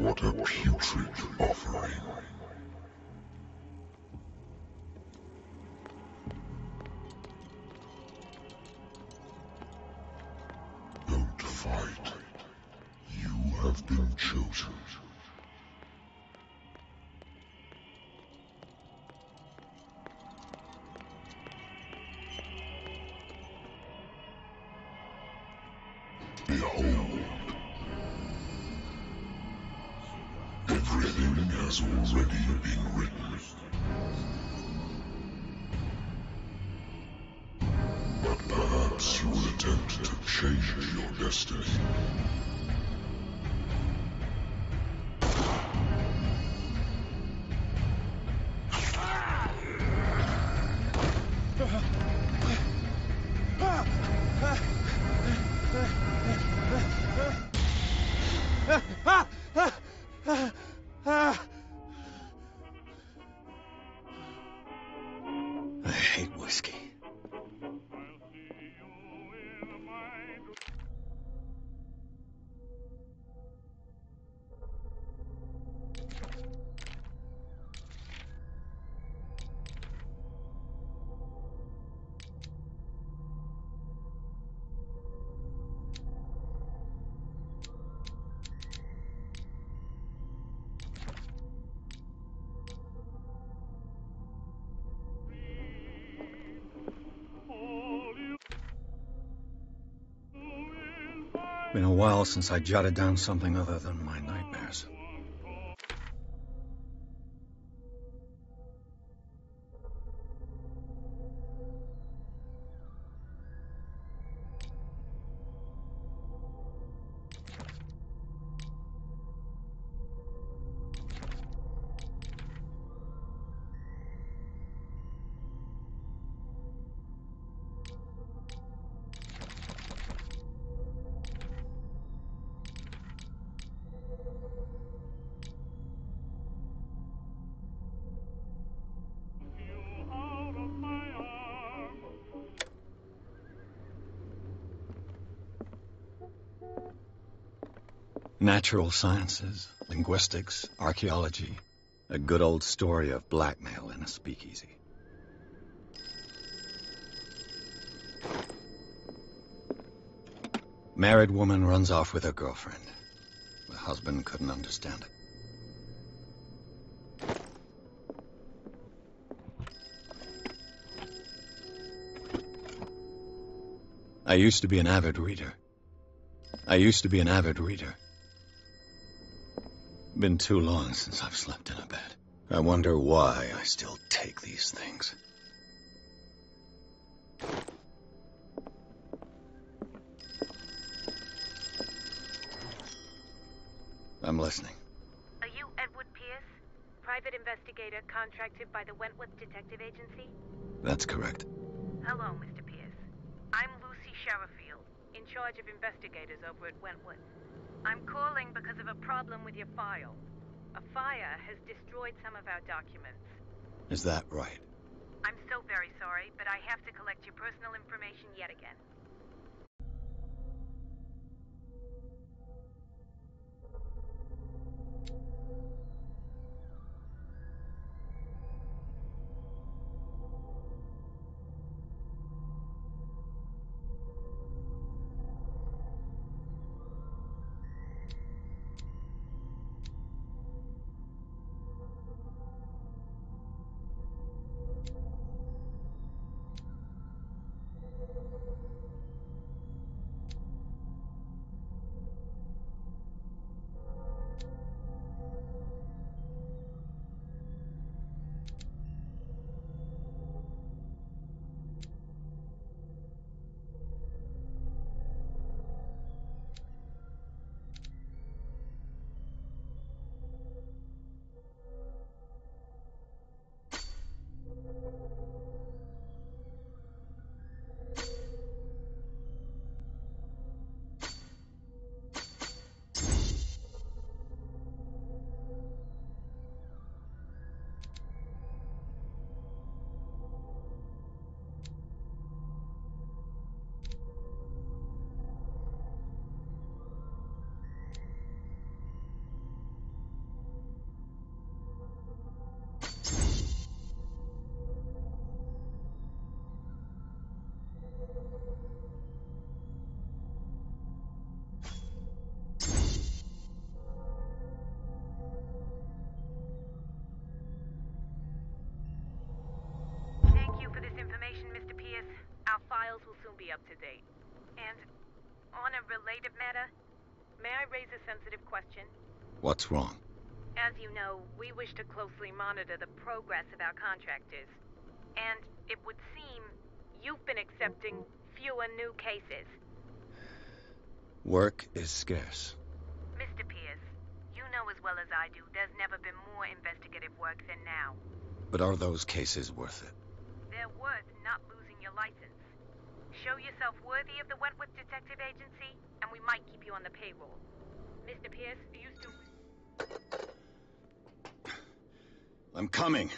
What a putrid offering. Don't fight. You have been chosen. Behold. Everything has already been written. But perhaps you will attempt to change your destiny. I hate whiskey. Been a while since I jotted down something other than my nightmares. Natural sciences, linguistics, archaeology. A good old story of blackmail in a speakeasy. Married woman runs off with her girlfriend. The husband couldn't understand it. I used to be an avid reader. Been too long since I've slept in a bed. I wonder why I still take these things. I'm listening. Are you Edward Pierce? Private investigator contracted by the Wentworth Detective Agency? That's correct. Hello, Mr. Pierce. I'm Lucy Sherifield, in charge of investigators over at Wentworth. I'm calling because of a problem with your file. A fire has destroyed some of our documents. Is that right? I'm so very sorry, but I have to collect your personal information yet again. soon be up to date. And on a related matter, may I raise a sensitive question? What's wrong? As you know, we wish to closely monitor the progress of our contractors. And it would seem you've been accepting fewer new cases. Work is scarce. Mr. Pierce, you know as well as I do there's never been more investigative work than now. But are those cases worth it? They're worth not losing your license. Show yourself worthy of the Wentworth Detective Agency, and we might keep you on the payroll. Mr. Pierce, are you still... I'm coming.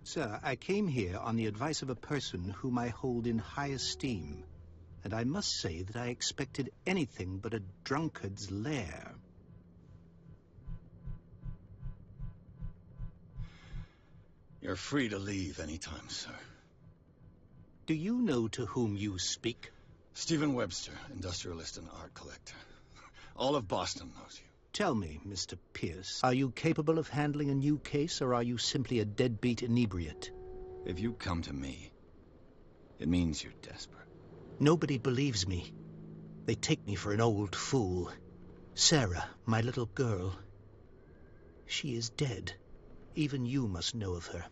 Sir, I came here on the advice of a person whom I hold in high esteem, and I must say that I expected anything but a drunkard's lair. You're free to leave anytime, sir. Do you know to whom you speak? Stephen Webster, industrialist and art collector. All of Boston knows you. Tell me, Mr. Pierce, are you capable of handling a new case, or are you simply a deadbeat inebriate? If you come to me, it means you're desperate. Nobody believes me. They take me for an old fool. Sarah, my little girl, she is dead. Even you must know of her.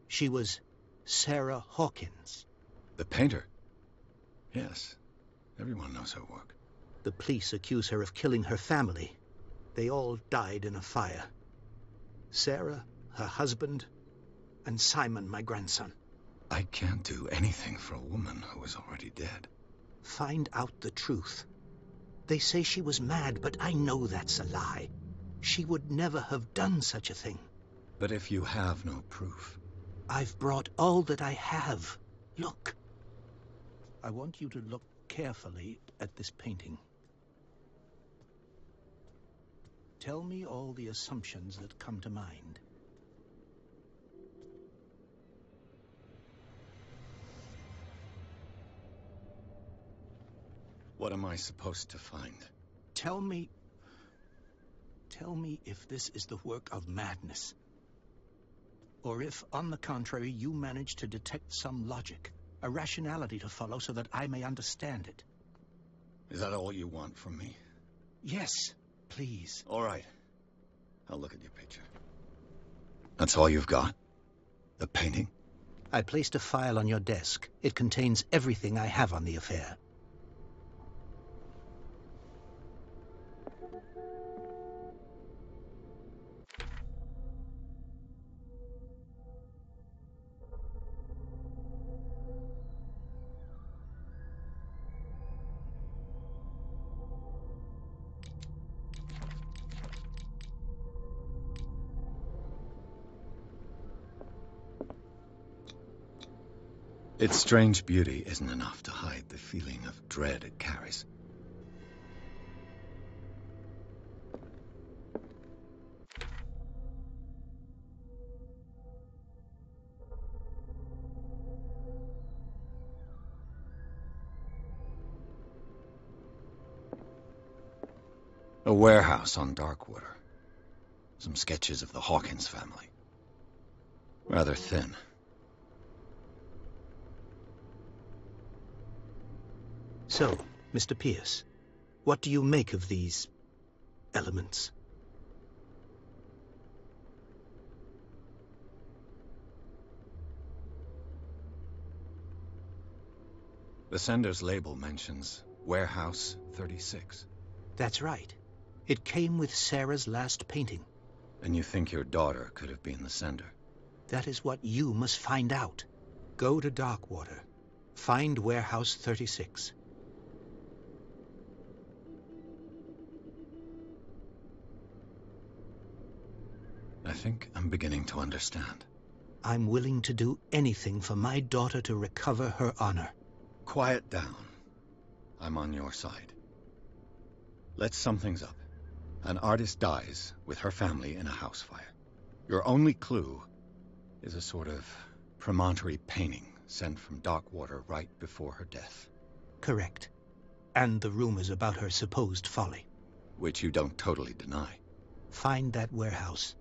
She was Sarah Hawkins. The painter? Yes. Everyone knows her work. The police accuse her of killing her family. They all died in a fire. Sarah, her husband, and Simon, my grandson. I can't do anything for a woman who is already dead. Find out the truth. They say she was mad, but I know that's a lie. She would never have done such a thing. But if you have no proof... I've brought all that I have. Look. I want you to look carefully at this painting. Tell me all the assumptions that come to mind. What am I supposed to find? Tell me if this is the work of madness. Or if, on the contrary, you manage to detect some logic, a rationality to follow so that I may understand it. Is that all you want from me? Yes, please. All right. I'll look at your picture. That's all you've got? The painting? I placed a file on your desk. It contains everything I have on the affair. Its strange beauty isn't enough to hide the feeling of dread it carries. A warehouse on Darkwater. Some sketches of the Hawkins family. Rather thin. So, Mr. Pierce, what do you make of these elements? The sender's label mentions Warehouse 36. That's right. It came with Sarah's last painting. And you think your daughter could have been the sender? That is what you must find out. Go to Darkwater. Find Warehouse 36. I think I'm beginning to understand. I'm willing to do anything for my daughter to recover her honor. Quiet down. I'm on your side. Let's sum things up. An artist dies with her family in a house fire. Your only clue is a sort of promontory painting sent from Darkwater right before her death. Correct. and the rumors about her supposed folly. Which you don't totally deny. Find that warehouse.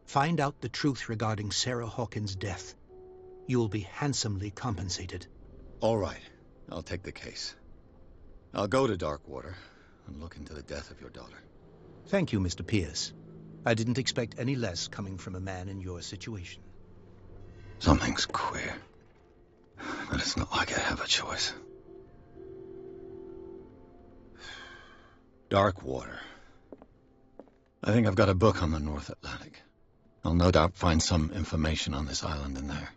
Find out the truth regarding Sarah Hawkins' death. You'll be handsomely compensated. All right, I'll take the case. I'll go to Darkwater and look into the death of your daughter. Thank you, Mr. Pierce. I didn't expect any less coming from a man in your situation. Something's queer. But it's not like I have a choice. Darkwater. I think I've got a book on the North Atlantic. I'll no doubt find some information on this island in there.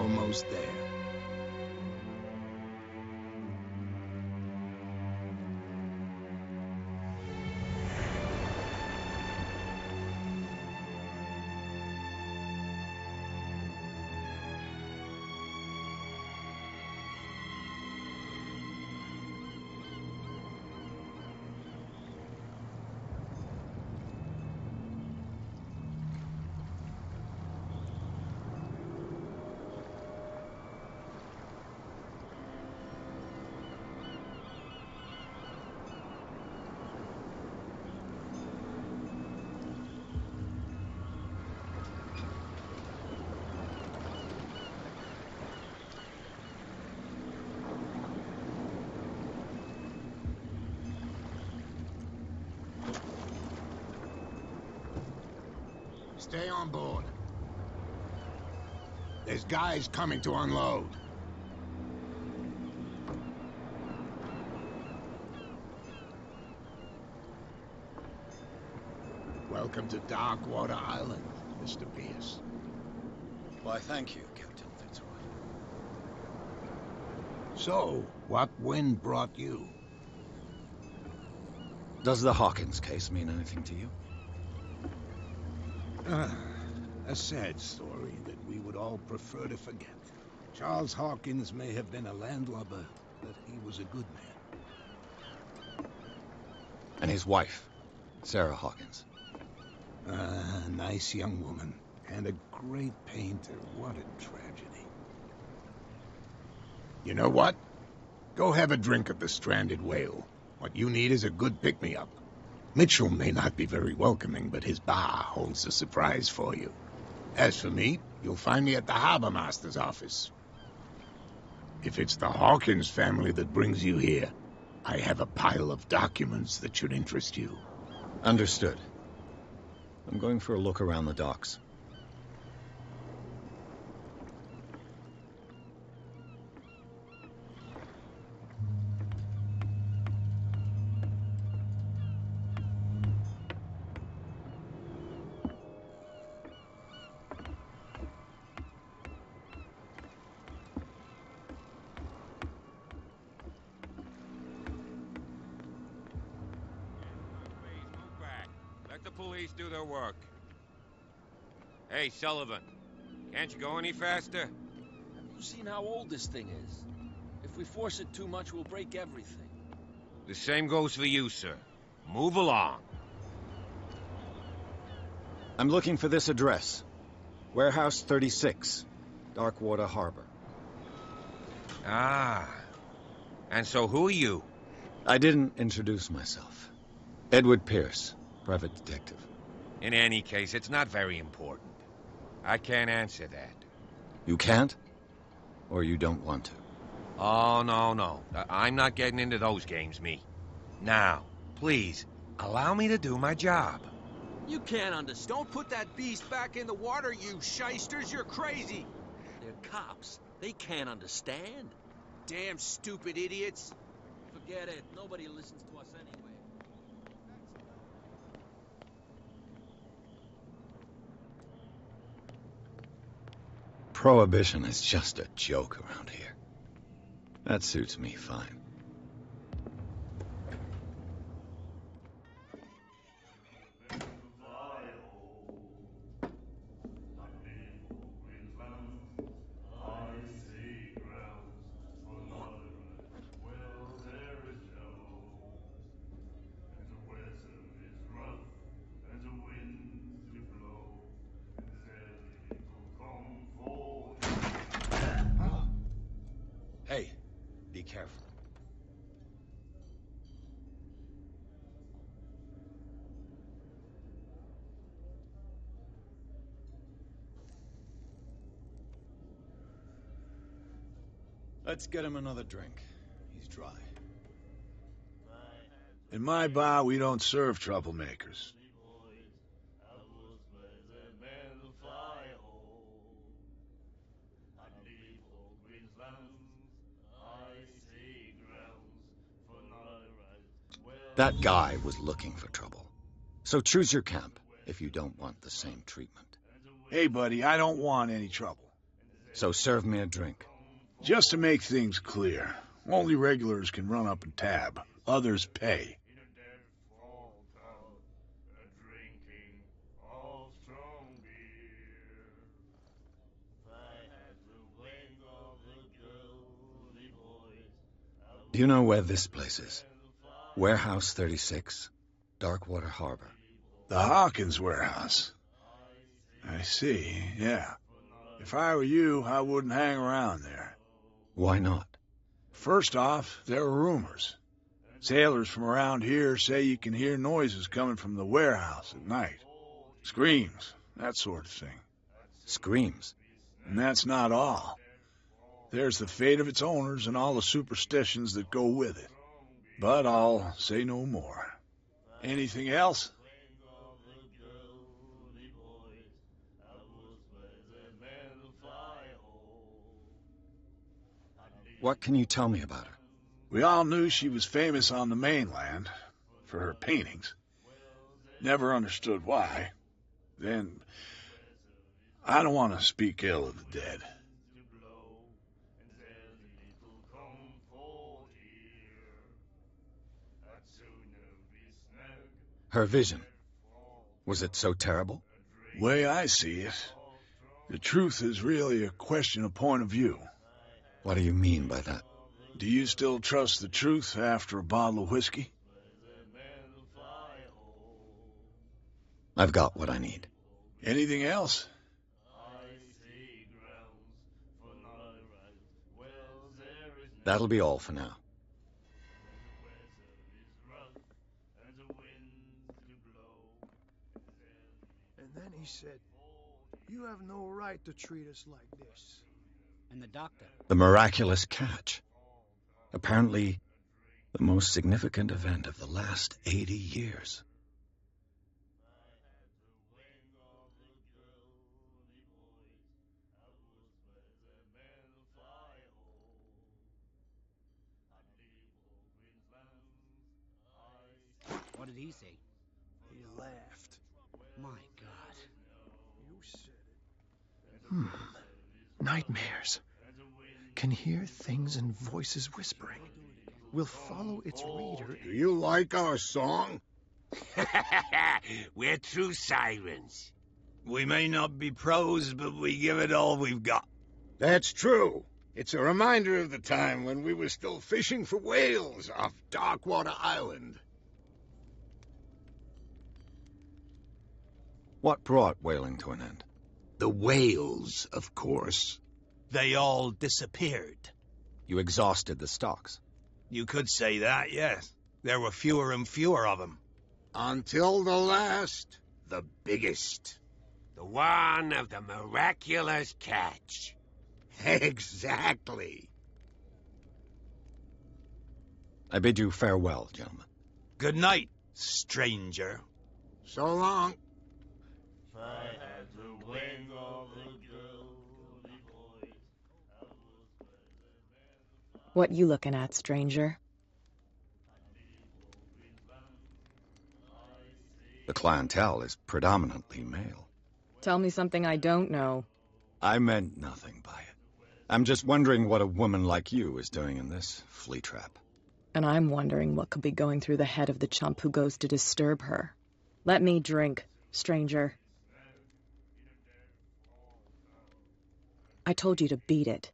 Almost there. Stay on board. There's guys coming to unload. Welcome to Darkwater Island, Mr. Pierce. Why, thank you, Captain Fitzroy. So, what wind brought you? Does the Hawkins case mean anything to you? A sad story that we would all prefer to forget. Charles Hawkins may have been a landlubber, but he was a good man. And his wife, Sarah Hawkins. Nice young woman. And a great painter. What a tragedy. You know what? Go have a drink at the Stranded Whale. What you need is a good pick-me-up. Mitchell may not be very welcoming, but his bar holds a surprise for you. As for me, you'll find me at the Harbor Master's office. If it's the Hawkins family that brings you here, I have a pile of documents that should interest you. Understood. I'm going for a look around the docks. Let the police do their work. Hey, Sullivan, can't you go any faster? Have you seen how old this thing is? If we force it too much, we'll break everything. The same goes for you, sir. Move along. I'm looking for this address. Warehouse 36, Darkwater Harbor. Ah. And so who are you? I didn't introduce myself. Edward Pierce, private detective. In any case, it's not very important. I can't answer that. You can't? Or you don't want to? Oh, no. I'm not getting into those games, me. Now, please, allow me to do my job. You can't understand. Don't put that beast back in the water, you shysters. You're crazy. They're cops. They can't understand. Damn stupid idiots. Forget it. Nobody listens to us anyway. Prohibition is just a joke around here. That suits me fine. Hey, be careful. Let's get him another drink. He's dry. In my bar, we don't serve troublemakers. That guy was looking for trouble. So choose your camp if you don't want the same treatment. Hey, buddy, I don't want any trouble. So serve me a drink. Just to make things clear, only regulars can run up and tab. Others pay. Do you know where this place is? Warehouse 36, Darkwater Harbor. The Hawkins warehouse. I see, yeah. If I were you, I wouldn't hang around there. Why not? First off, there are rumors. Sailors from around here say you can hear noises coming from the warehouse at night. Screams, that sort of thing. Screams? And that's not all. There's the fate of its owners and all the superstitions that go with it. But I'll say no more. Anything else? What can you tell me about her? We all knew she was famous on the mainland for her paintings. Never understood why. Then, I don't want to speak ill of the dead. Her vision. Was it so terrible? Way I see it, the truth is really a question of point of view. What do you mean by that? Do you still trust the truth after a bottle of whiskey? I've got what I need. Anything else? That'll be all for now. And then he said, "You have no right to treat us like this." And the doctor? The miraculous catch. Apparently, the most significant event of the last 80 years. What did he say? He laughed. My God. You said it. Nightmares. Can hear things and voices whispering. Will follow its reader. Do you like our song? We're true sirens. We may not be pros, but we give it all we've got. That's true. It's a reminder of the time when we were still fishing for whales off Darkwater Island. What brought whaling to an end? The whales, of course. They all disappeared. You exhausted the stocks. You could say that, yes. There were fewer and fewer of them. Until the last, the biggest. The one of the miraculous catch. Exactly. I bid you farewell, gentlemen. Good night, stranger. So long. What you looking at, stranger? The clientele is predominantly male. Tell me something I don't know. I meant nothing by it. I'm just wondering what a woman like you is doing in this flea trap. And I'm wondering what could be going through the head of the chump who goes to disturb her. Let me drink, stranger. I told you to beat it.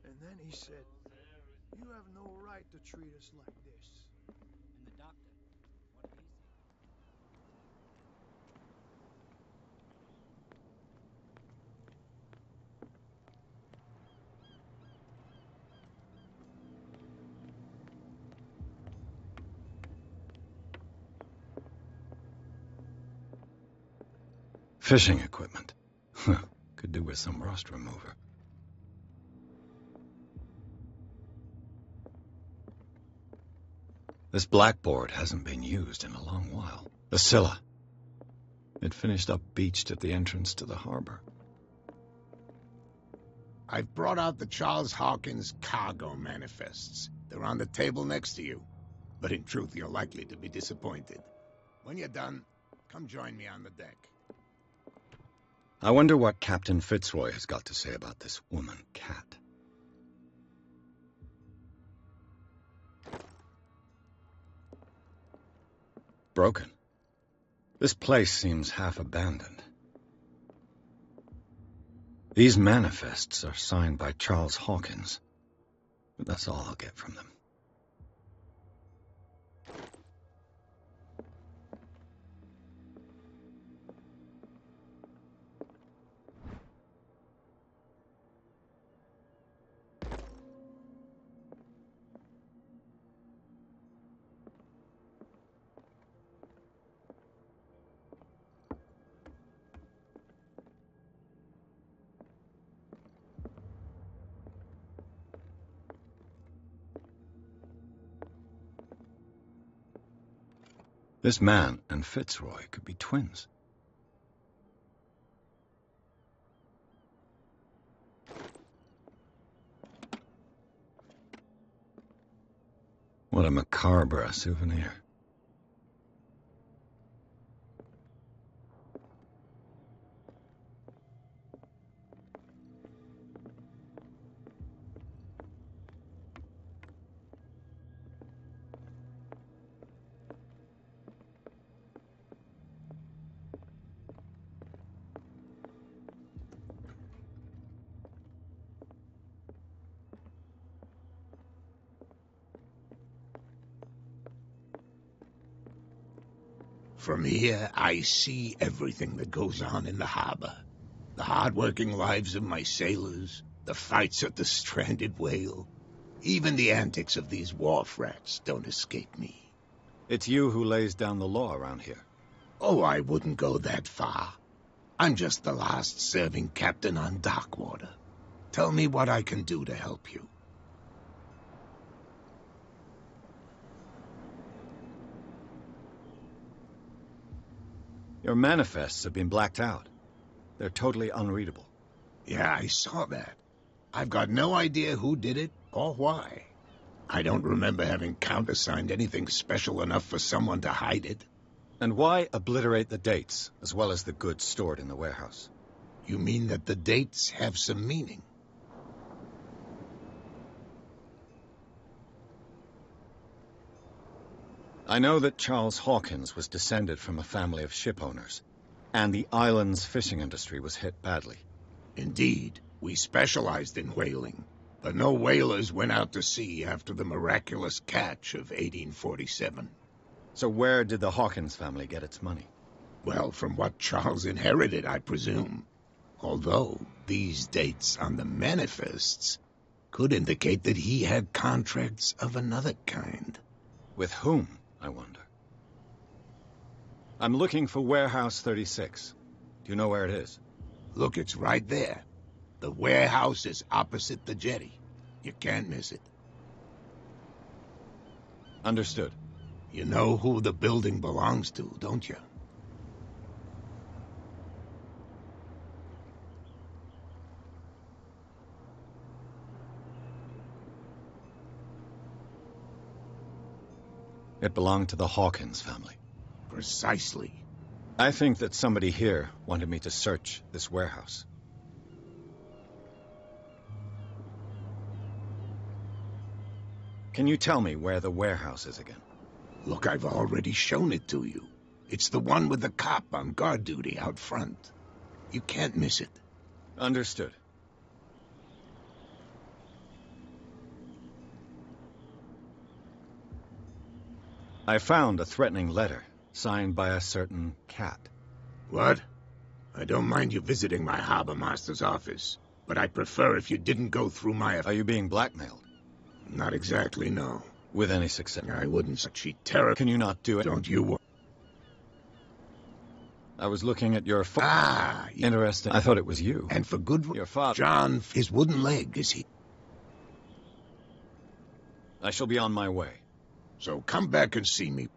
And then he said, "You have no right to treat us like this." And the doctor, what did he say? Fishing equipment. Could do with some rust remover. This blackboard hasn't been used in a long while. The Scylla. It finished up beached at the entrance to the harbor. I've brought out the Charles Hawkins cargo manifests. They're on the table next to you. But in truth, you're likely to be disappointed. When you're done, come join me on the deck. I wonder what Captain Fitzroy has got to say about this woman, Cat. Broken. This place seems half abandoned. These manifests are signed by Charles Hawkins, but that's all I'll get from them. This man and Fitzroy could be twins. What a macabre souvenir. From here, I see everything that goes on in the harbor. The hard-working lives of my sailors, the fights at the stranded whale. Even the antics of these wharf rats don't escape me. It's you who lays down the law around here. Oh, I wouldn't go that far. I'm just the last serving captain on Darkwater. Tell me what I can do to help you. Your manifests have been blacked out. They're totally unreadable. Yeah, I saw that. I've got no idea who did it or why. I don't remember having countersigned anything special enough for someone to hide it. And why obliterate the dates, as well as the goods stored in the warehouse? You mean that the dates have some meaning? I know that Charles Hawkins was descended from a family of ship owners, and the island's fishing industry was hit badly. Indeed, we specialized in whaling, but no whalers went out to sea after the miraculous catch of 1847. So where did the Hawkins family get its money? Well, from what Charles inherited, I presume. Although these dates on the manifests could indicate that he had contracts of another kind. With whom, I wonder? I'm looking for Warehouse 36. Do you know where it is? Look, it's right there. The warehouse is opposite the jetty. You can't miss it. Understood. You know who the building belongs to, don't you? It belonged to the Hawkins family. Precisely. I think that somebody here wanted me to search this warehouse. Can you tell me where the warehouse is again? Look, I've already shown it to you. It's the one with the cop on guard duty out front. You can't miss it. Understood. I found a threatening letter, signed by a certain cat. What? I don't mind you visiting my harbor master's office, but I'd prefer if you didn't go through my... Are you being blackmailed? Not exactly, no. With any success? I wouldn't such terror. Can you not do it? Don't you... I was looking at your phone. Ah! Interesting. I thought it was you. And for good... Your father. John, his wooden leg, is he? I shall be on my way. So come back and see me.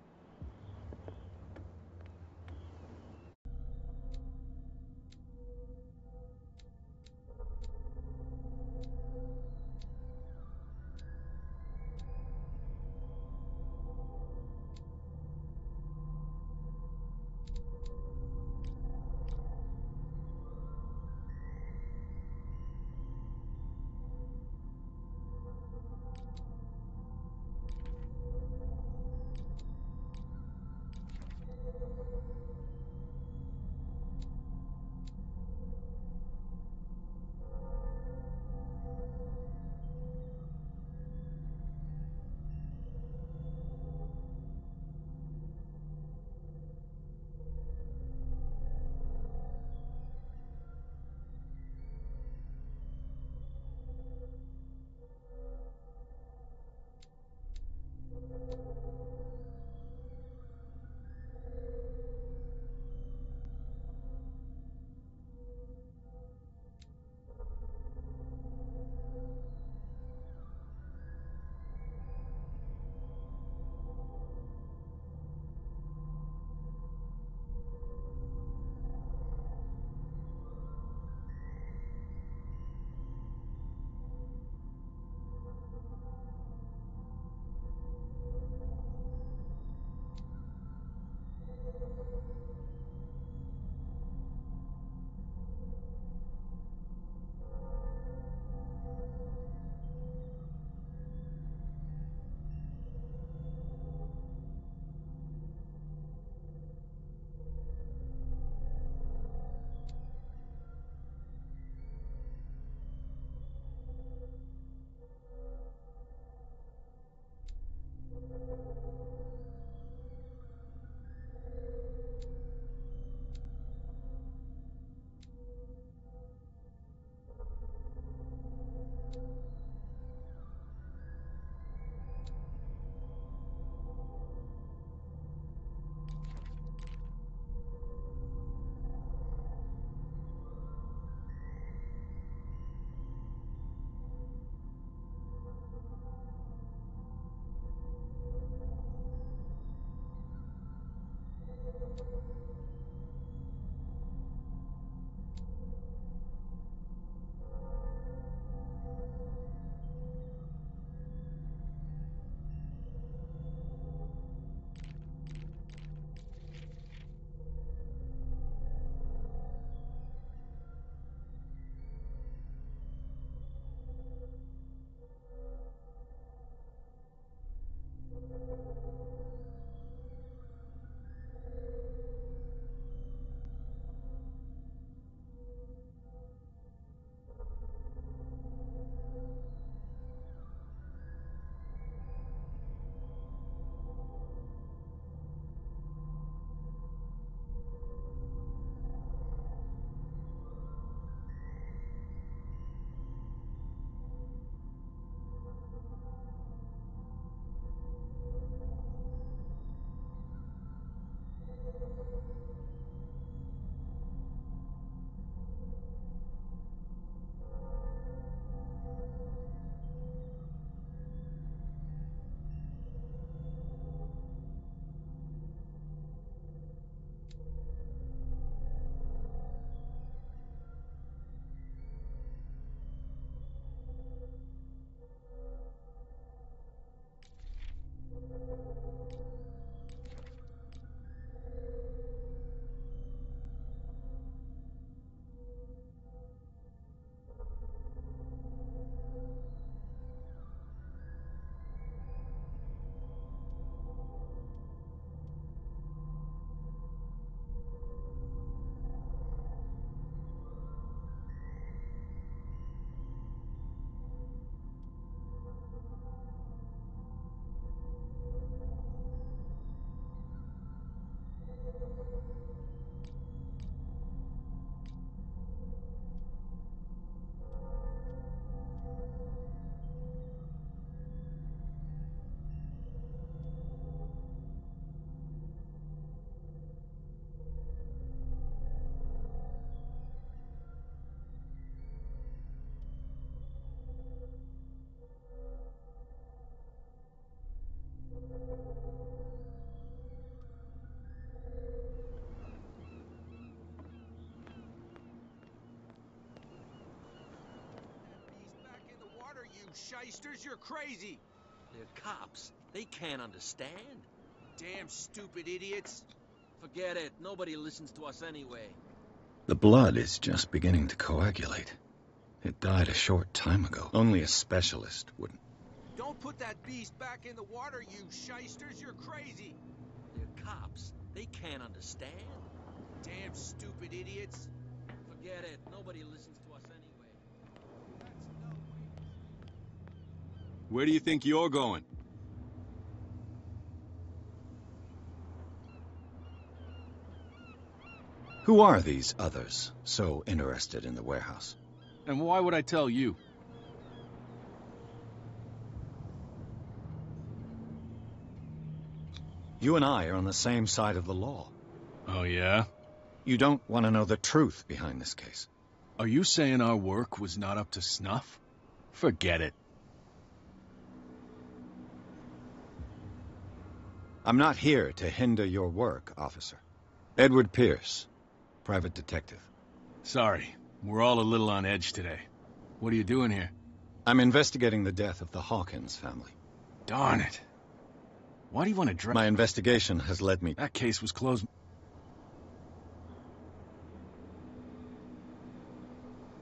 shysters, you're crazy! They're cops. They can't understand. Damn stupid idiots! Forget it. Nobody listens to us anyway. The blood is just beginning to coagulate. It died a short time ago. Only a specialist wouldn't. Don't put that beast back in the water, you shysters, you're crazy! They're cops. They can't understand. Damn stupid idiots! Forget it. Nobody listens to us anyway. Where do you think you're going? Who are these others so interested in the warehouse? And why would I tell you? You and I are on the same side of the law. Oh, yeah? You don't want to know the truth behind this case. Are you saying our work was not up to snuff? Forget it. I'm not here to hinder your work, officer. Edward Pierce, private detective. Sorry, we're all a little on edge today. What are you doing here? I'm investigating the death of the Hawkins family. Darn it. Why do you want to drag... My investigation has led me... That case was closed...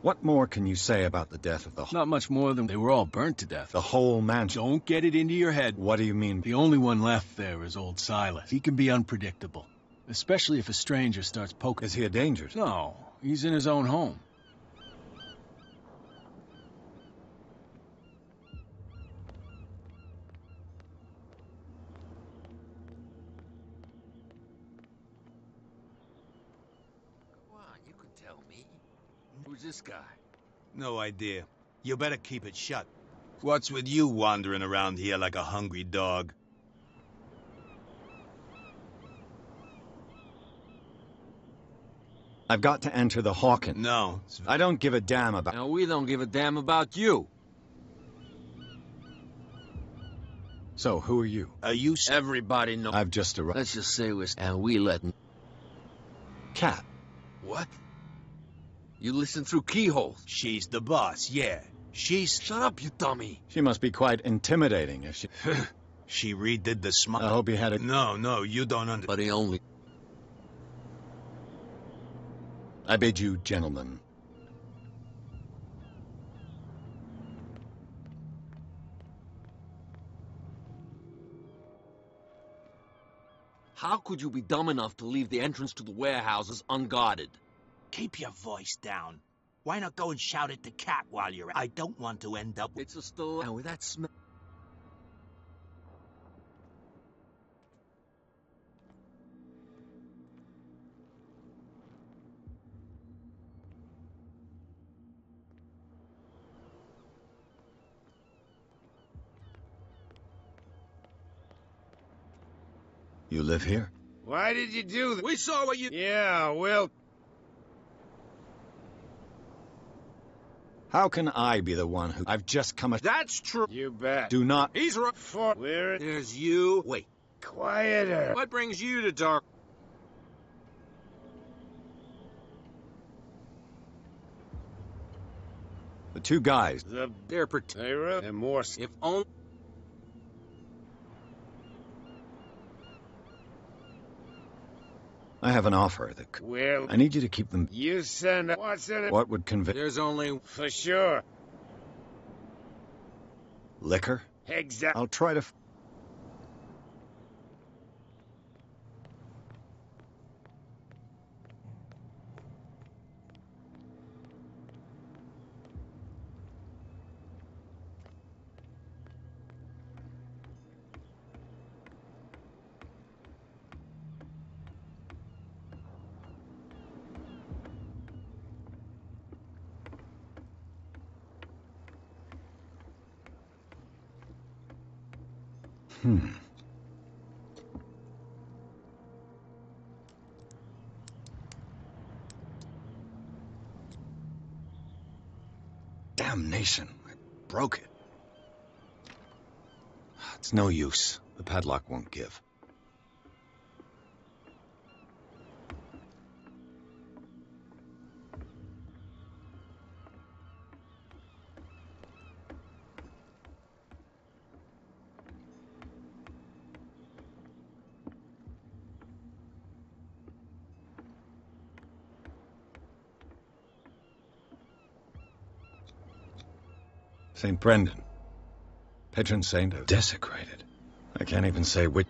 What more can you say about the death of the... Not much more than they were all burnt to death. The whole mansion. Don't get it into your head. What do you mean? The only one left there is old Silas. He can be unpredictable. Especially if a stranger starts poking... Is he a danger? No, he's in his own home. Come on, you can tell me. Who's this guy? No idea. You better keep it shut. What's with you wandering around here like a hungry dog? I've got to enter the Hawkins. No. I don't give a damn about... Now, we don't give a damn about you. So, who are you? Are you... Everybody knows. I've just arrived. Let's just say we're... And we let... Cat. What? You listen through keyholes. She's the boss, yeah. She's... Shut up, you dummy. She must be quite intimidating if she... She redid the smile. I hope you had it... No, you don't understand. But he only... I bid you, gentlemen. How could you be dumb enough to leave the entrance to the warehouses unguarded? Keep your voice down. Why not go and shout at the cat while you're at it? I don't want to end up with... It's a store, and with that smell... You live here? Why did you do that? We saw what you... Yeah, well... How can I be the one who... I've just come... That's true. You bet. Do not... He's right. Where... There's you. Wait. Quieter. What brings you to dark... The two guys... They're protected. And more... If only... I have an offer that... Well... I need you to keep them... You send... What's in it? What would convince... There's only... For sure. Liquor? Exactly. I'll try to... Damnation. I broke it. It's no use. The padlock won't give. St. Brendan. Patron saint of... Desecrated. I can't even say which...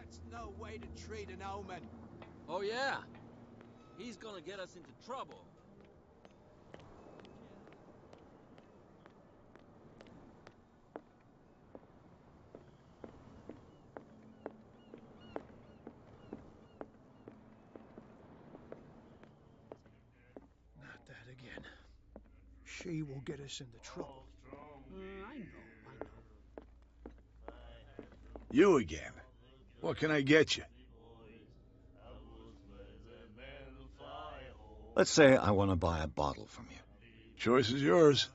That's no way to treat an omen. Oh, yeah? He's gonna get us into trouble. Not that again. She will get us into trouble. I know. You again. What can I get you? Let's say I want to buy a bottle from you. Choice is yours.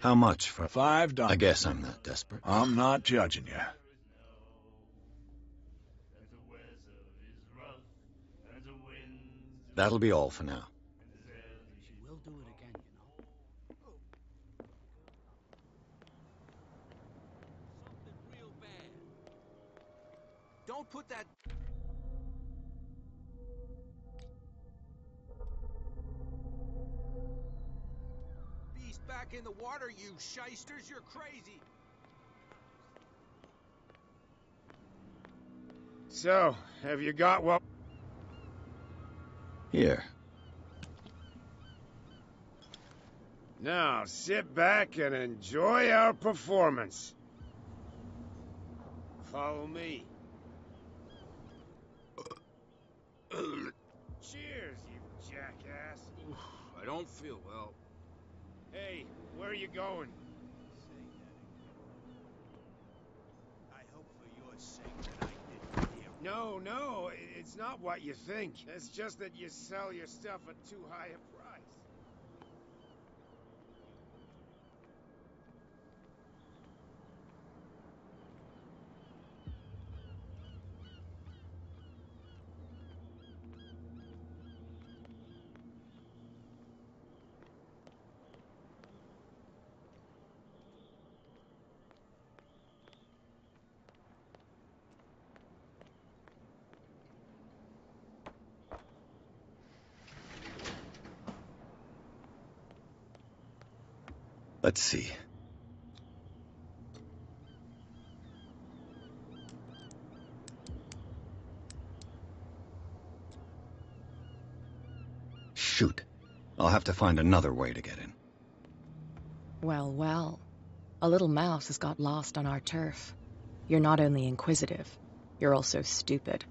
How much for... $5. I guess I'm not desperate. I'm not judging you. That'll be all for now. She will do it again, you know. Something real bad. Don't put that beast back in the water, you shysters. You're crazy. So, have you got what... Here. Now, sit back and enjoy our performance. Follow me. Cheers, you jackass. I don't feel well. Hey, where are you going? I hope for your sake that I didn't hear. No, it's not what you think. It's just that you sell your stuff at too high a price. Let's see. Shoot. I'll have to find another way to get in. Well, well. A little mouse has got lost on our turf. You're not only inquisitive, you're also stupid.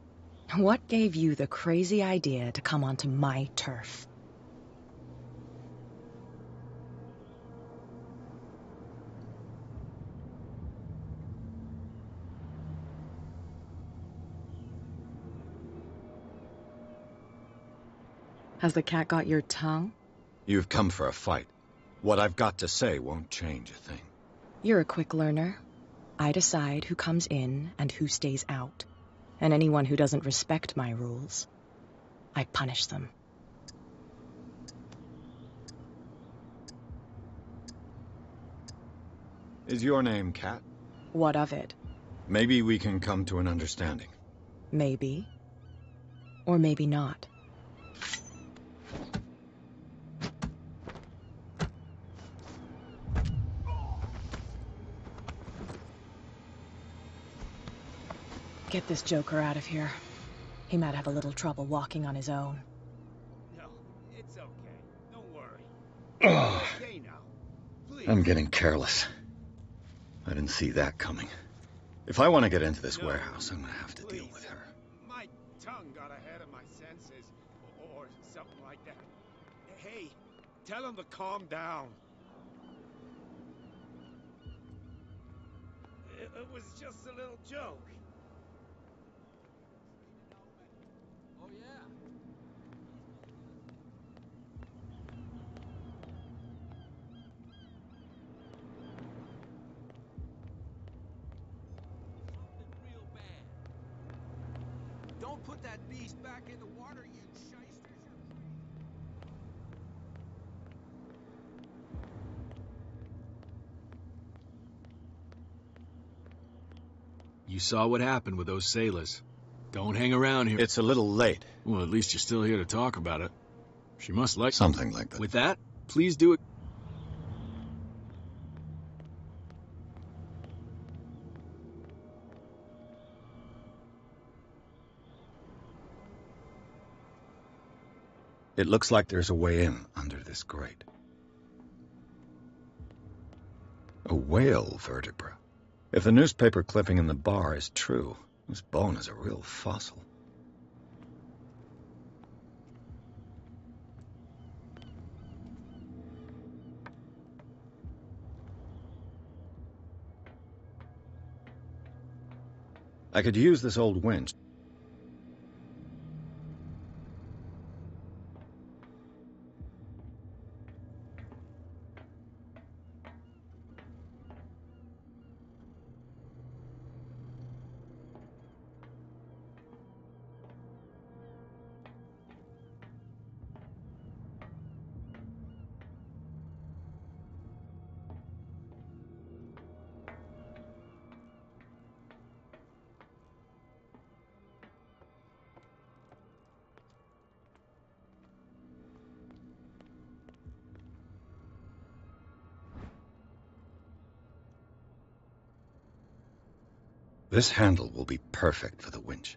What gave you the crazy idea to come onto my turf? Has the cat got your tongue? You've come for a fight. What I've got to say won't change a thing. You're a quick learner. I decide who comes in and who stays out. And anyone who doesn't respect my rules, I punish them. Is your name Cat? What of it? Maybe we can come to an understanding. Maybe. Or maybe not. Get this joker out of here. He might have a little trouble walking on his own. No, it's okay. Don't worry. Okay now. Please. I'm getting careless. I didn't see that coming. If I want to get into this warehouse, I'm gonna have to deal with her. My tongue got ahead of my senses, or something like that. Hey, tell him to calm down. It was just a little joke. Oh, yeah. Something real bad. Don't put that beast back in the water, you shysters. You saw what happened with those sailors. Don't hang around here. It's a little late. Well, at least you're still here to talk about it. She must like... Something like that. With that, please do it. It looks like there's a way in under this grate. A whale vertebra. If the newspaper clipping in the bar is true, this bone is a real fossil. I could use this old winch. This handle will be perfect for the winch.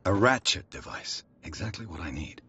A ratchet device. Exactly what I need.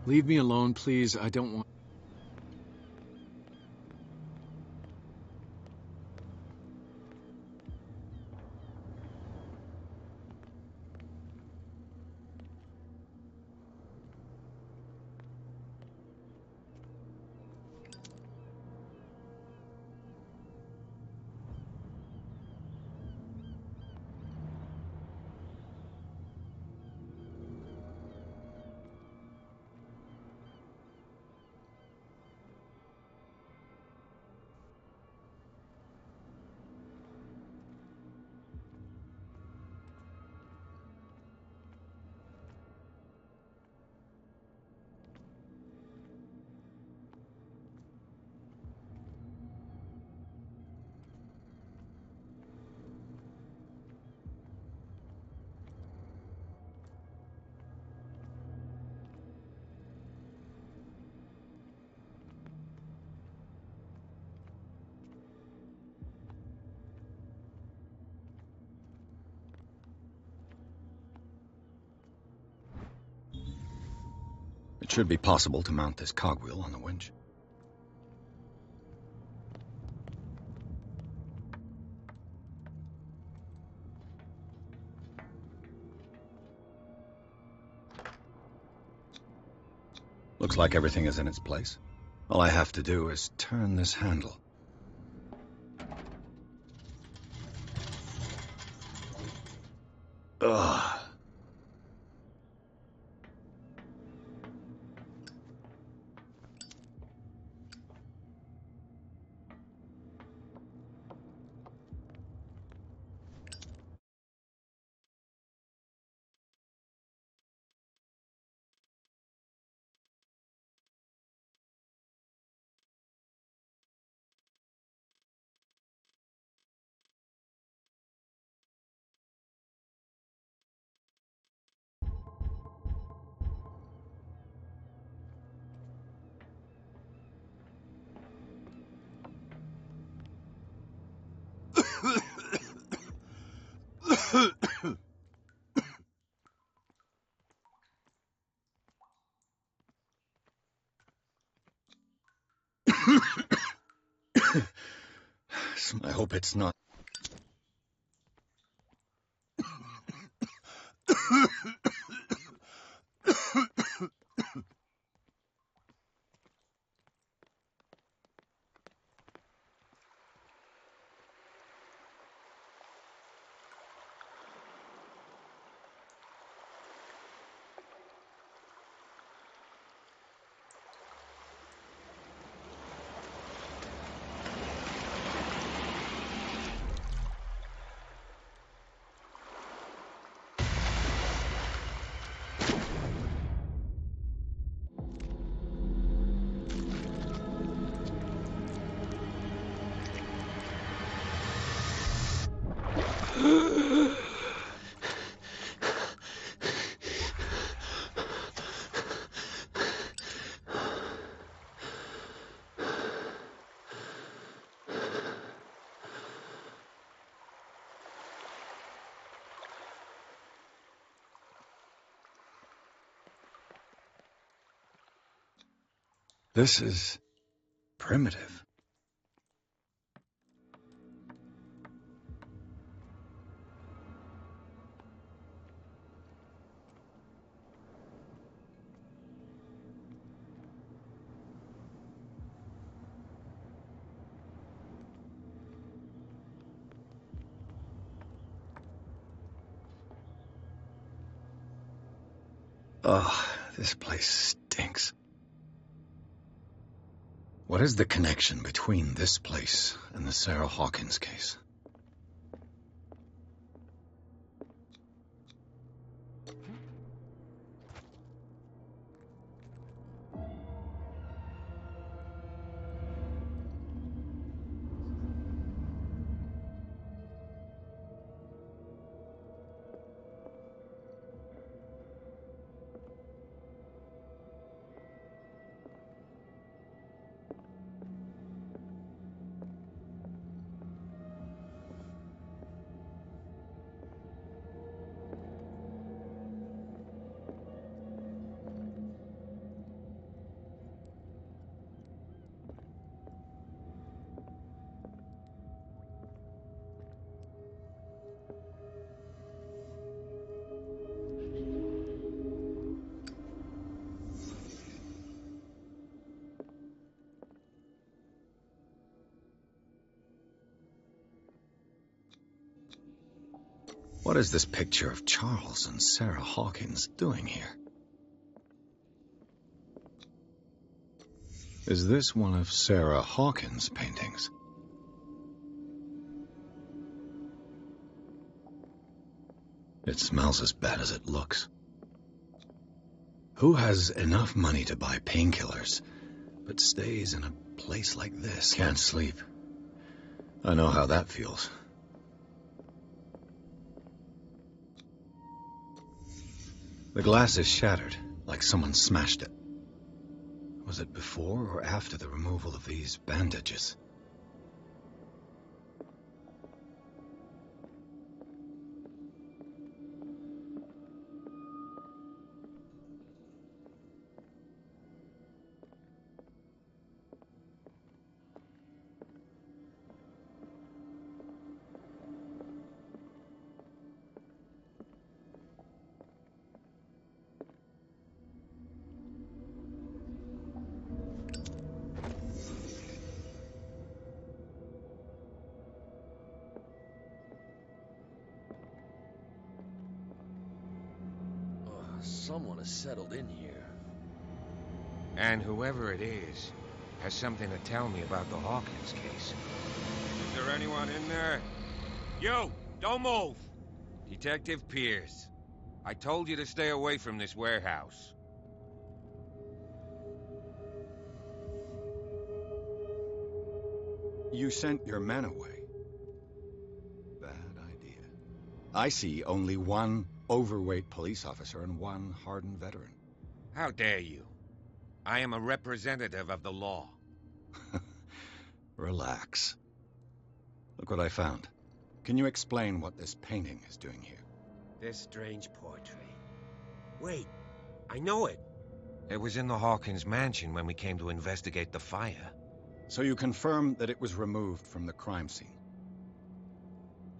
Leave me alone, please. I don't want... It should be possible to mount this cogwheel on the winch. Looks like everything is in its place. All I have to do is turn this handle. Ugh. I hope it's not. This is primitive. Oh, this place stinks. What is the connection between this place and the Sarah Hawkins case? What is this picture of Charles and Sarah Hawkins doing here? Is this one of Sarah Hawkins' paintings? It smells as bad as it looks. Who has enough money to buy painkillers, but stays in a place like this? Can't sleep. I know how that feels. The glass is shattered, like someone smashed it. Was it before or after the removal of these bandages? Someone has settled in here. And whoever it is has something to tell me about the Hawkins case. Is there anyone in there? You! Don't move! Detective Pierce. I told you to stay away from this warehouse. You sent your men away. Bad idea. I see only one overweight police officer and one hardened veteran. How dare you? I am a representative of the law. Relax. Look what I found. Can you explain what this painting is doing here? This strange portrait. Wait, I know it. It was in the Hawkins mansion when we came to investigate the fire. So you confirm that it was removed from the crime scene.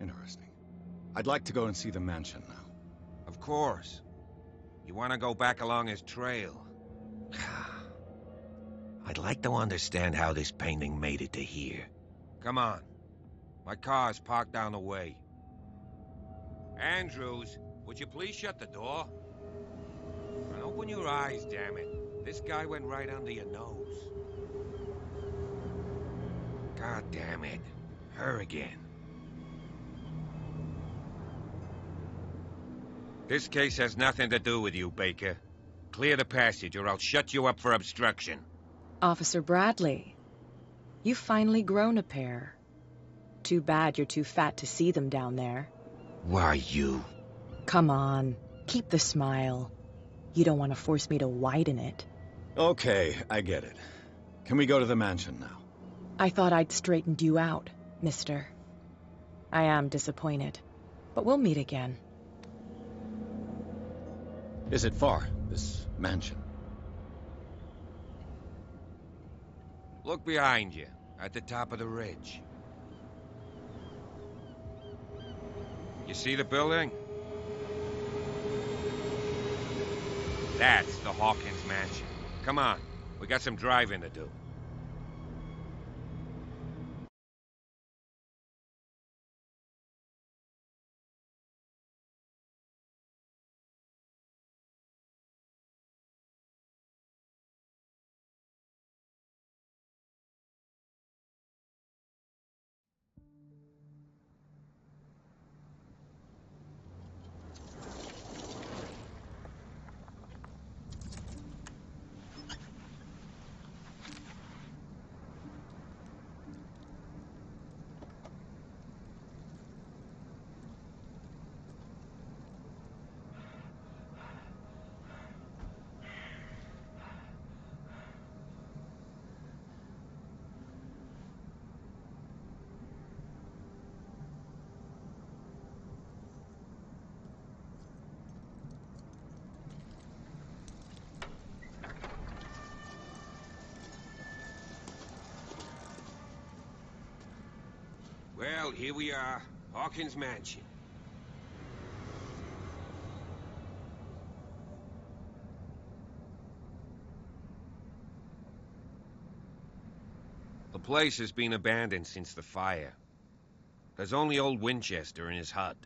Interesting. I'd like to go and see the mansion now. Of course. You want to go back along his trail? I'd like to understand how this painting made it to here. Come on. My car's parked down the way. Andrews, would you please shut the door? And open your eyes, damn it. This guy went right under your nose. God damn it. Her again. This case has nothing to do with you, Baker. Clear the passage or I'll shut you up for obstruction. Officer Bradley, you've finally grown a pair. Too bad you're too fat to see them down there. Why, you? Come on, keep the smile. You don't want to force me to widen it. Okay, I get it. Can we go to the mansion now? I thought I'd straightened you out, mister. I am disappointed, but we'll meet again. Is it far, this mansion? Look behind you, at the top of the ridge. You see the building? That's the Hawkins mansion. Come on, we got some driving to do. Well, here we are, Hawkins Mansion. The place has been abandoned since the fire. There's only old Winchester in his hut.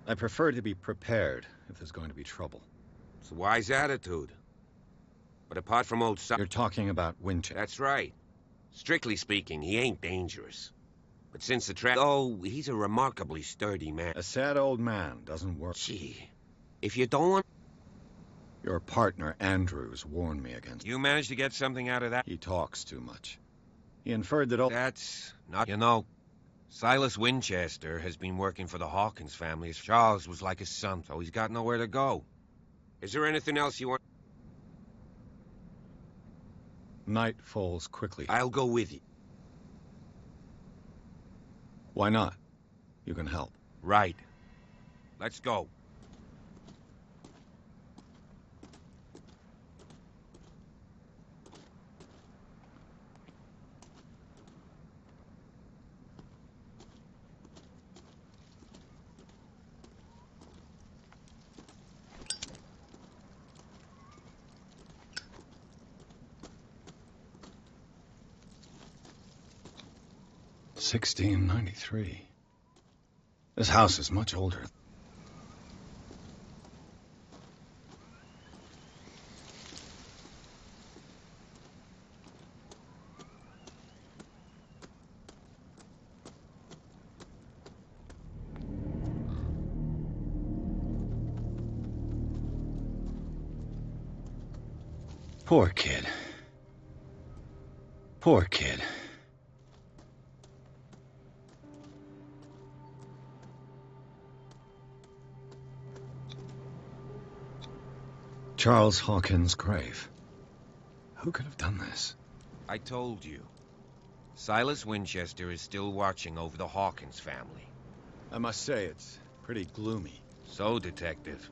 I prefer to be prepared if there's going to be trouble. It's a wise attitude. But apart from old You're talking about Winchester. That's right. Strictly speaking, he ain't dangerous. But since the oh, he's a remarkably sturdy man. A sad old man doesn't work. Gee, if you don't want... Your partner, Andrews, warned me against... You managed to get something out of that? He talks too much. He inferred that all... That's not... You know, Silas Winchester has been working for the Hawkins family. Charles was like his son, so he's got nowhere to go. Is there anything else you want? Night falls quickly. I'll go with you. Why not? You can help. Right. Let's go. $1693. This house is much older. Poor kid. Poor kid. 'Cause Charles Hawkins' grave. Who could have done this? I told you. Silas Winchester is still watching over the Hawkins family. I must say, it's pretty gloomy. So, Detective.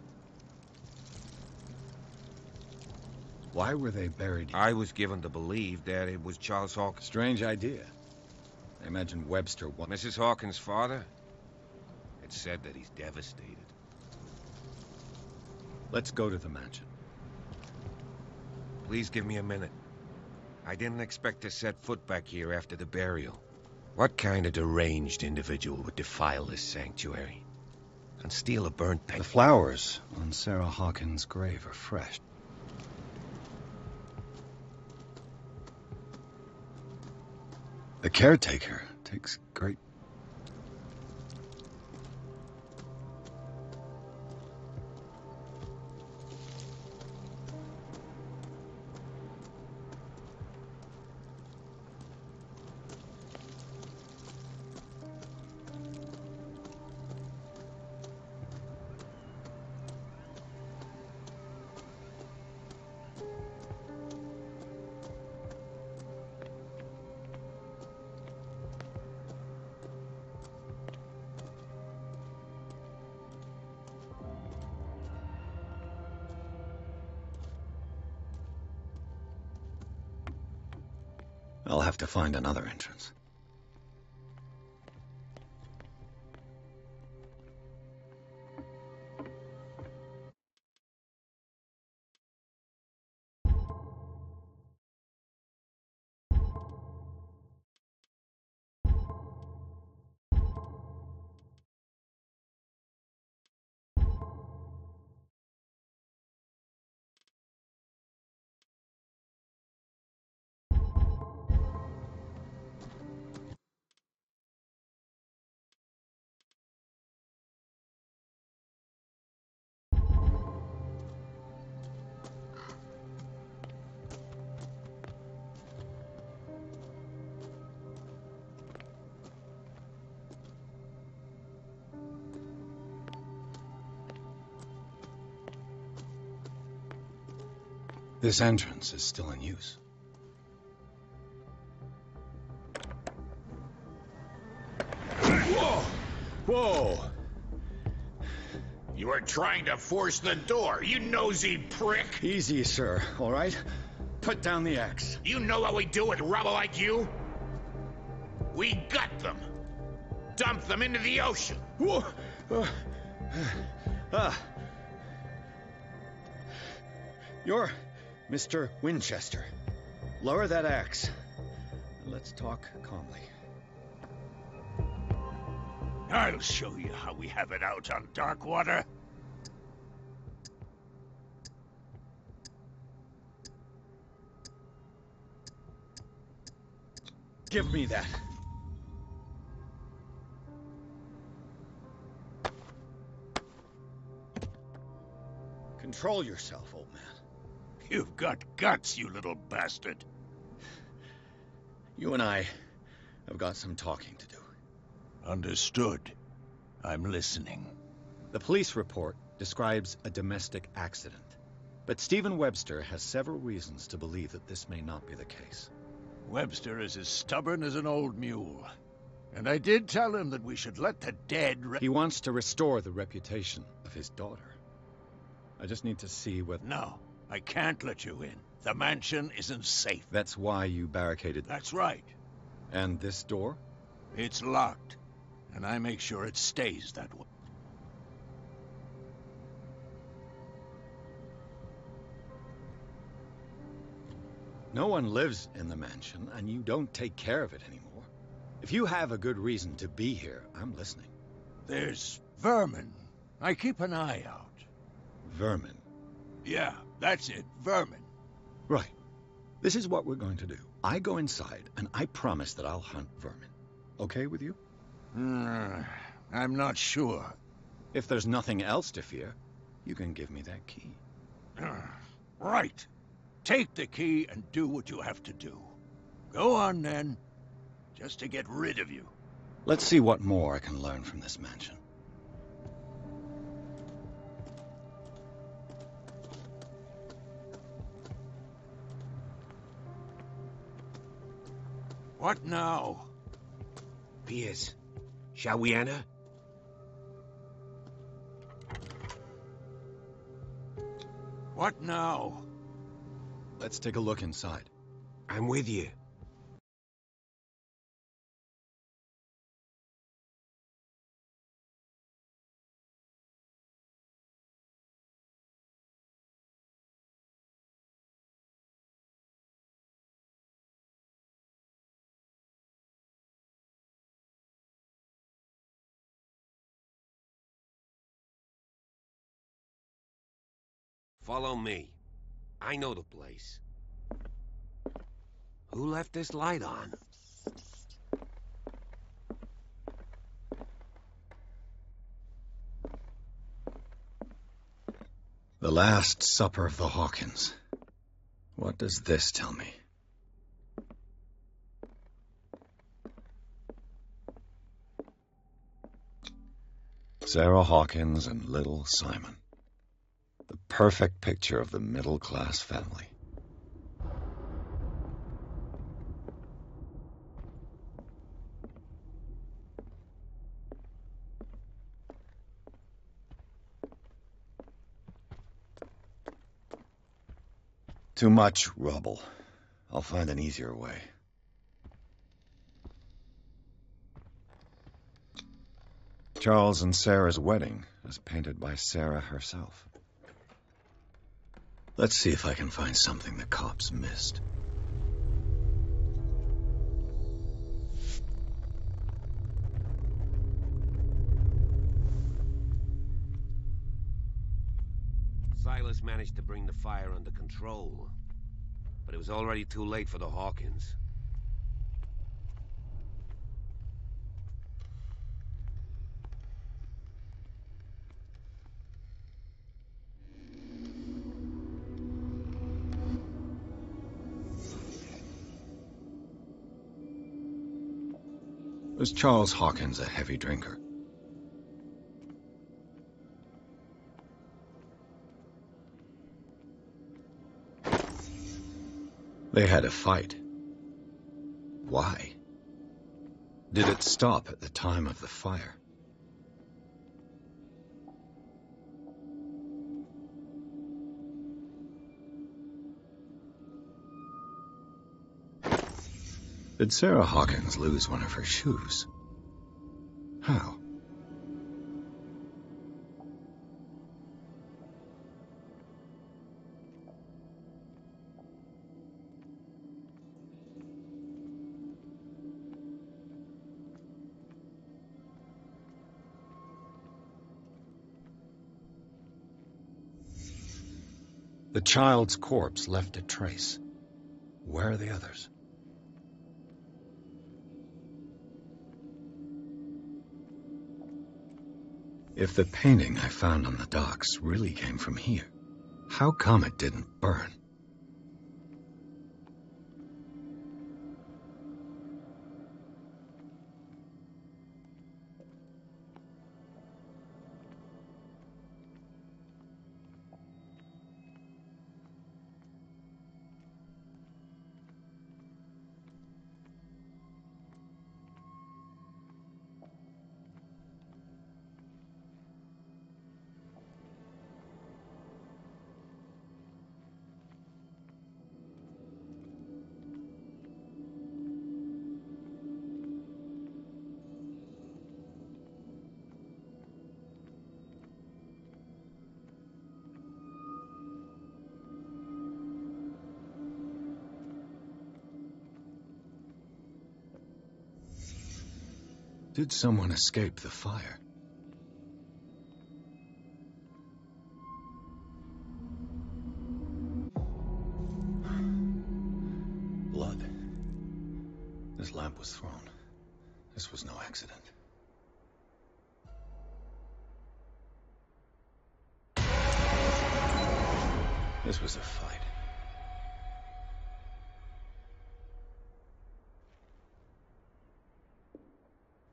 Why were they buried here? I was given to believe that it was Charles Hawkins. Strange idea. I imagine Webster... Mrs. Hawkins' father? It's said that he's devastated. Let's go to the mansion. Please give me a minute. I didn't expect to set foot back here after the burial. What kind of deranged individual would defile this sanctuary and steal a burnt paper? The flowers on Sarah Hawkins' grave are fresh. The caretaker takes great... I'll have to find another entrance. This entrance is still in use. Whoa! Whoa! You were trying to force the door, you nosy prick! Easy, sir, all right? Put down the axe. You know what we do with rubble like you? We gut them. Dump them into the ocean. Whoa! You're Mr. Winchester. Lower that axe. And let's talk calmly. I'll show you how we have it out on Darkwater. Give me that. Control yourself, old man. You've got guts, you little bastard. You and I have got some talking to do. Understood. I'm listening. The police report describes a domestic accident, but Stephen Webster has several reasons to believe that this may not be the case. Webster is as stubborn as an old mule. And I did tell him that we should let the dead... He wants to restore the reputation of his daughter. I just need to see what... No, I can't let you in. The mansion isn't safe. That's why you barricaded... That's right. And this door? It's locked. And I make sure it stays that way. No one lives in the mansion, and you don't take care of it anymore. If you have a good reason to be here, I'm listening. There's vermin. I keep an eye out. Vermin? Yeah, that's it. Vermin. Right. This is what we're going to do. I go inside, and I promise that I'll hunt vermin. Okay with you? I'm not sure. If there's nothing else to fear, you can give me that key. Right. Take the key and do what you have to do. Go on, then. Just to get rid of you. Let's see what more I can learn from this mansion. What now? Piers, shall we enter? What now? Let's take a look inside. I'm with you. Follow me. I know the place. Who left this light on? The Last Supper of the Hawkins. What does this tell me? Sarah Hawkins and little Simon. The perfect picture of the middle-class family. Too much rubble. I'll find an easier way. Charles and Sarah's wedding, as painted by Sarah herself. Let's see if I can find something the cops missed. Silas managed to bring the fire under control, but it was already too late for the Hawkins. Was Charles Hawkins a heavy drinker? They had a fight. Why? Did it stop at the time of the fire? Did Sarah Hawkins lose one of her shoes? How? The child's corpse left a trace. Where are the others? If the painting I found on the docks really came from here, how come it didn't burn? Did someone escape the fire? Blood. This lamp was thrown. This was no accident. This was a fight.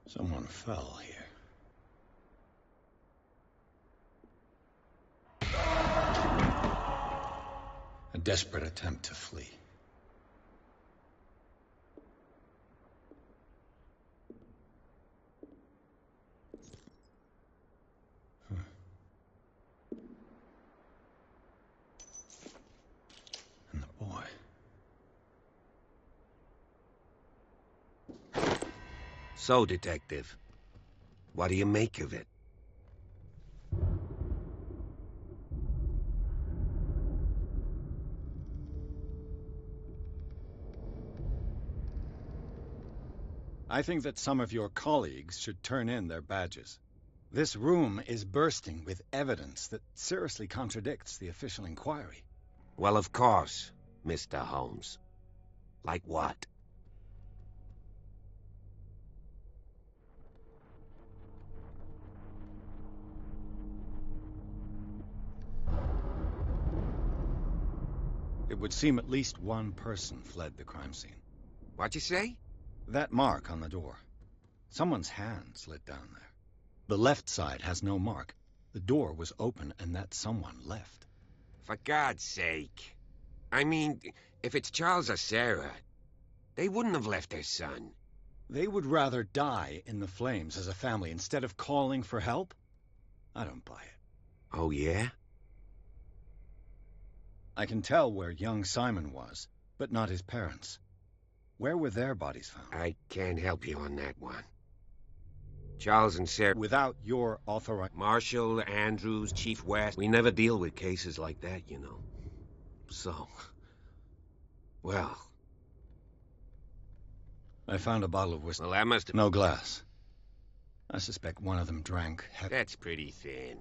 Someone fell here. A desperate attempt to flee. So, Detective, what do you make of it? I think that some of your colleagues should turn in their badges. This room is bursting with evidence that seriously contradicts the official inquiry. Well, of course, Mr. Holmes. Like what? It would seem at least one person fled the crime scene. What'd you say? That mark on the door. Someone's hand slid down there. The left side has no mark. The door was open and that someone left. For God's sake. I mean, if it's Charles or Sarah, they wouldn't have left their son. They would rather die in the flames as a family instead of calling for help? I don't buy it. Oh, yeah? I can tell where young Simon was, but not his parents. Where were their bodies found? I can't help you on that one. Charles and Sarah... Without your authorization... Marshall, Andrews, Chief West... We never deal with cases like that, you know. So... Well... I found a bottle of whiskey. Well, that must have... No glass. I suspect one of them drank heavily. That's pretty thin.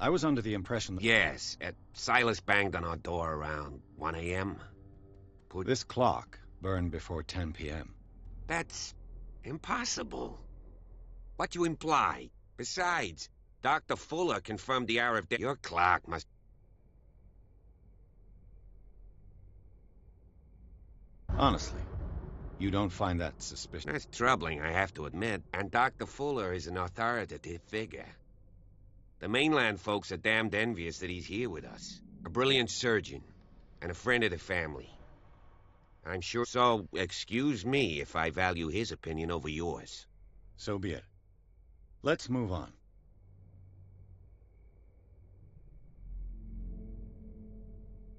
I was under the impression that... Yes, Silas banged on our door around 1 a.m. This clock burned before 10 p.m. That's impossible. What you imply? Besides, Dr. Fuller confirmed the hour of death. Your clock must... Honestly, you don't find that suspicious? That's troubling, I have to admit. And Dr. Fuller is an authoritative figure. The mainland folks are damned envious that he's here with us. A brilliant surgeon, and a friend of the family. I'm sure... So, excuse me if I value his opinion over yours. So be it. Let's move on.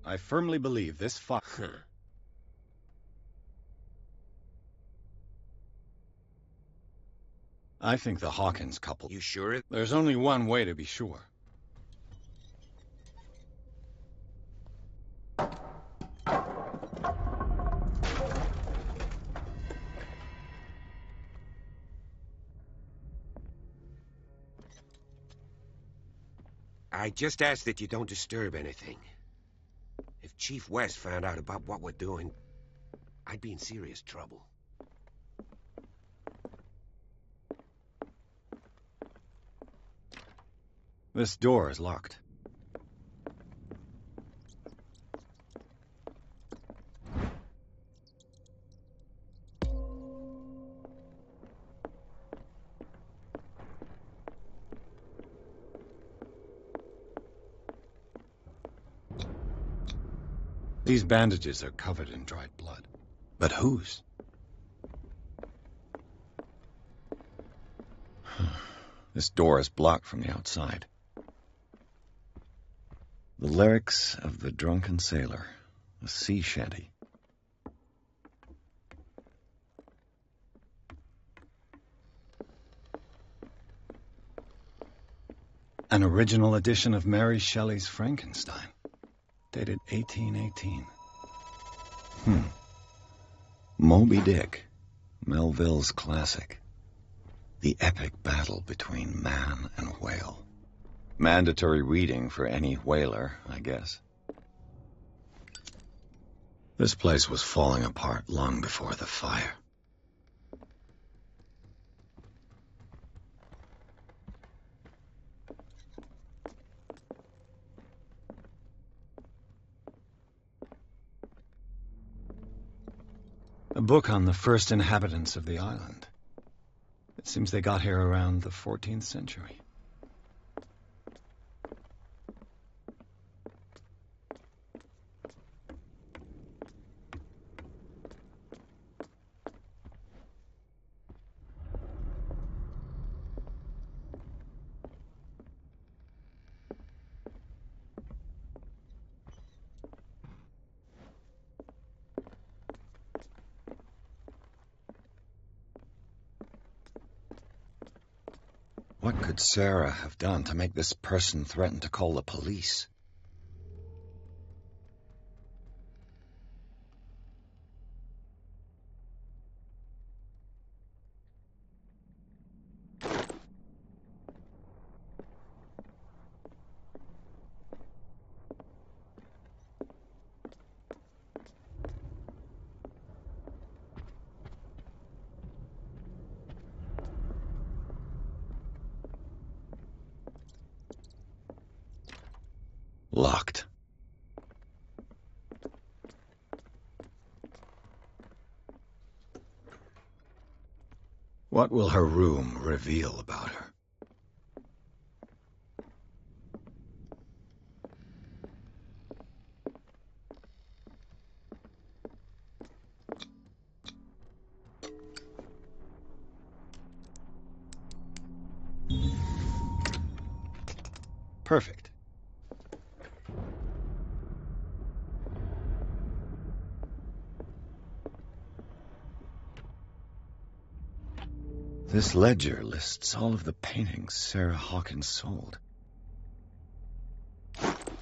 I firmly believe this I think the Hawkins couple... You sure? There's only one way to be sure. I just ask that you don't disturb anything. If Chief West found out about what we're doing, I'd be in serious trouble. This door is locked. These bandages are covered in dried blood. But whose? This door is blocked from the outside. The lyrics of the drunken sailor, a sea shanty. An original edition of Mary Shelley's Frankenstein, dated 1818. Moby Dick, Melville's classic. The epic battle between man and whale. Mandatory reading for any whaler, I guess. This place was falling apart long before the fire. A book on the first inhabitants of the island. It seems they got here around the 14th century. What could Sarah have done to make this person threaten to call the police? Locked. What will her room reveal about her? Perfect. This ledger lists all of the paintings Sarah Hawkins sold.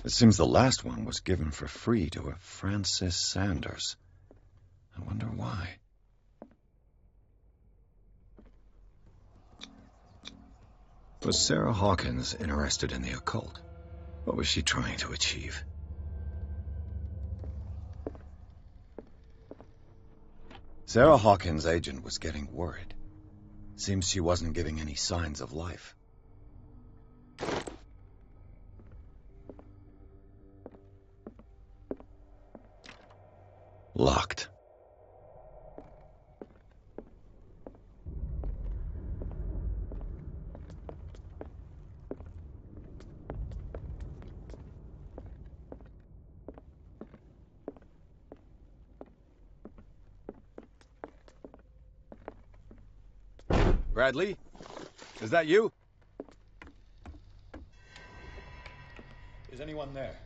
It seems the last one was given for free to a Francis Sanders. I wonder why. Was Sarah Hawkins interested in the occult? What was she trying to achieve? Sarah Hawkins' agent was getting worried. Seems she wasn't giving any signs of life. Locked. Bradley? Is that you? Is anyone there?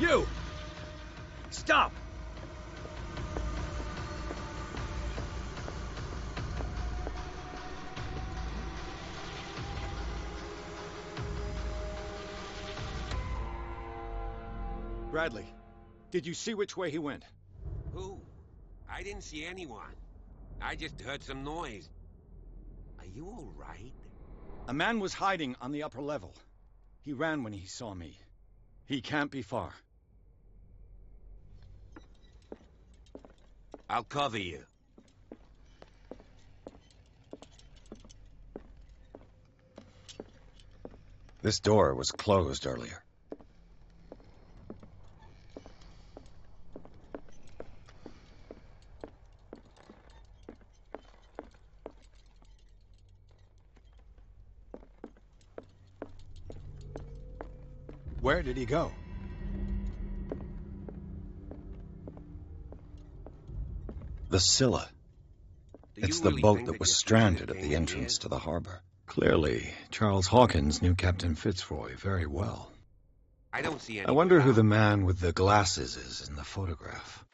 You! Stop! Bradley, did you see which way he went? Who? I didn't see anyone. I just heard some noise. Are you all right? A man was hiding on the upper level. He ran when he saw me. He can't be far. I'll cover you. This door was closed earlier. Where did he go? The Scylla. It's the boat that was stranded at the entrance to the harbor. Clearly, Charles Hawkins knew Captain Fitzroy very well. I don't see any. I wonder who the man with the glasses is in the photograph.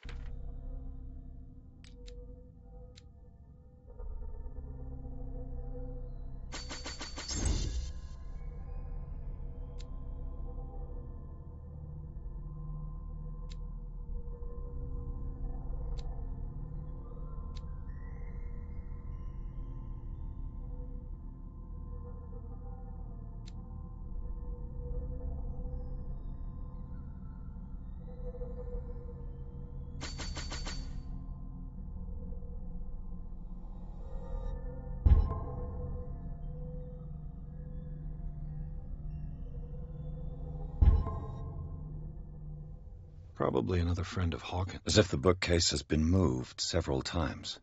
Probably another friend of Hawkins. As if the bookcase has been moved several times.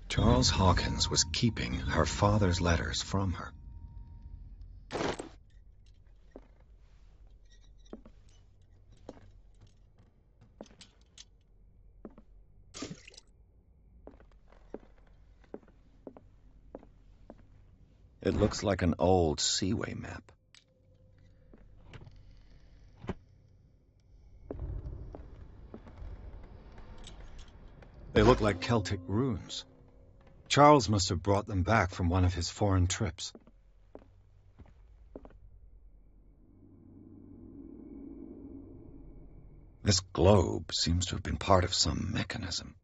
Charles Hawkins was keeping her father's letters from her. It looks like an old seaway map. They look like Celtic runes. Charles must have brought them back from one of his foreign trips. This globe seems to have been part of some mechanism.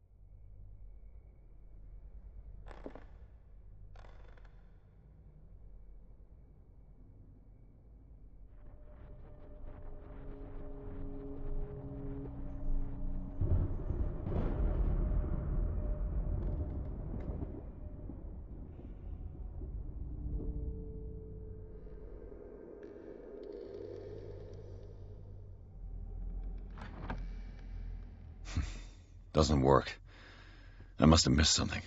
Doesn't work. I must have missed something.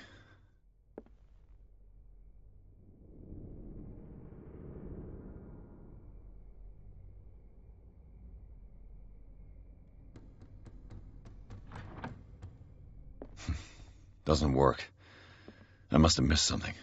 Doesn't work. I must have missed something.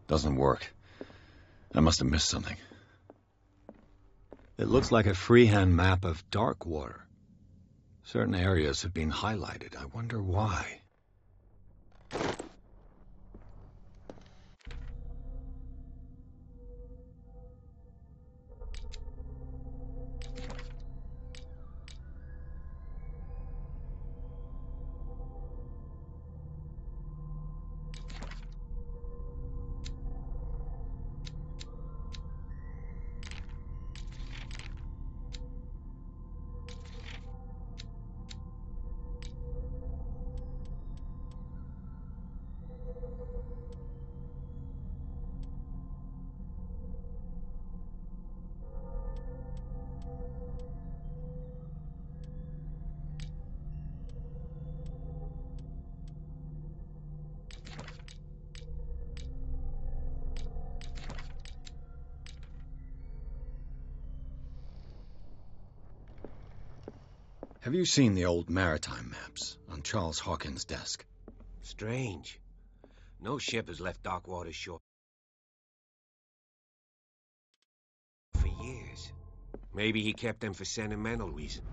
Doesn't work. I must have missed something. It looks like a freehand map of dark water. Certain areas have been highlighted. I wonder why. Have you seen the old maritime maps on Charles Hawkins' desk? Strange. No ship has left Darkwater shore for years. Maybe he kept them for sentimental reasons.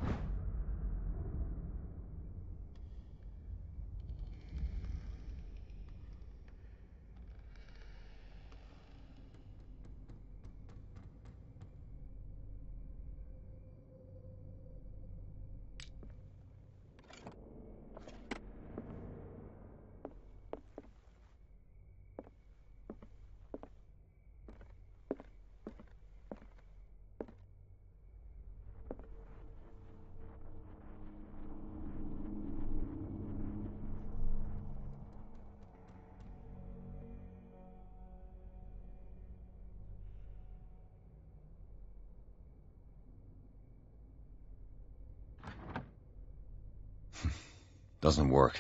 Doesn't work.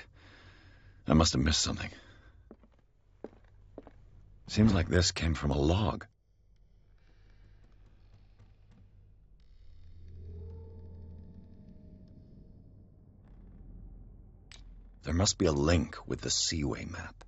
I must have missed something. Seems like this came from a log. There must be a link with the Seaway map.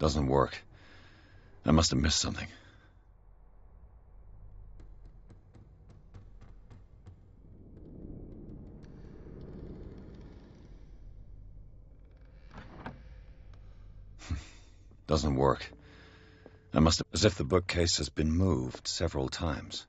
Doesn't work. I must have missed something. Doesn't work. I must have... As if the bookcase has been moved several times.